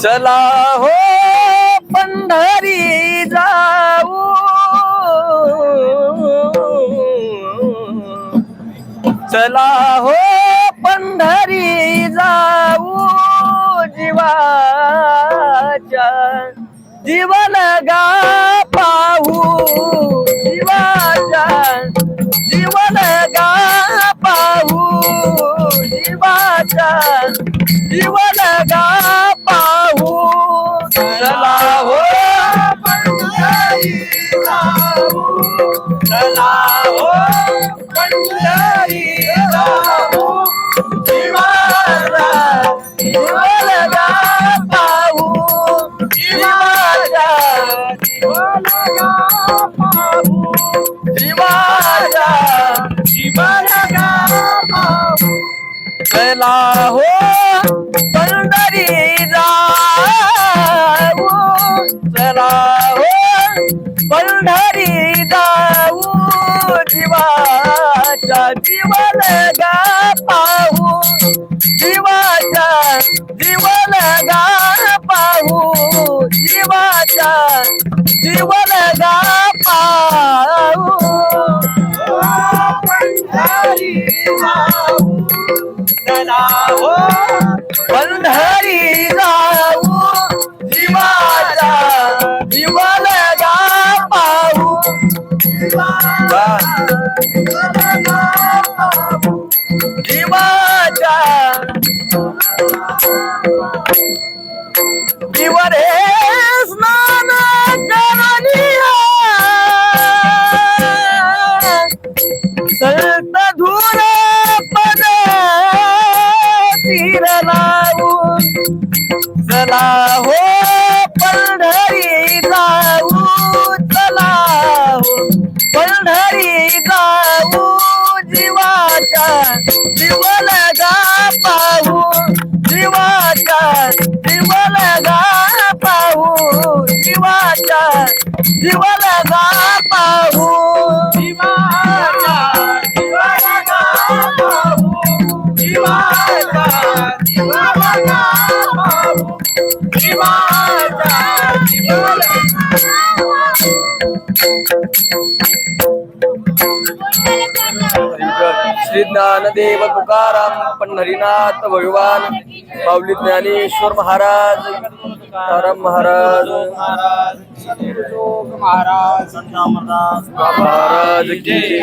चला हो पंढरी जाऊ, चला हो पंढरी जाऊ, जीवाच्या जीवन गा पाहू, जीवाच्या जीवन गा पाहू, जीवाच्या जीवन गा पाहू. चला हो पंढरी जाऊ, चला हो पंढरी जाऊ, जीवाचा जीवन गा पाहू, जीवाचा जीवन गा पाहू, जीवाचा जीवन गा पाहू. चला हो पंढरी जाऊ, चला हो पंढरी जाऊ, जीवाचा जीवन गा पाहू, जीवाचा जीवन गा पाहू, जीवाचा जीवन गा पाहू. पंढरी जाऊ, चला हो पंढरी जाऊ, जीवाचा जीवन गा पाहू, जीवाचा जीवाचा जीवन हे स्नान करनिया, संत धूर पद तीर लावून, चला हो पंढरी जाऊ, चला हो पंढरी जाऊ, जीवाचा जीवन गा पाहू, जीवाचा जीवन गा पाहू, जीवाचा जीवन गा पाहू, जीवाचा जीवन गा पाहू, जीवाचा जीवन गा पाहू, जीवाचा जीवन श्री ज्ञानदेव तुकाराम पंढरीनाथ भगवान, माऊली ज्ञानेश्वर महाराज, तुकाराम महाराज महाराज, महाराज की जय.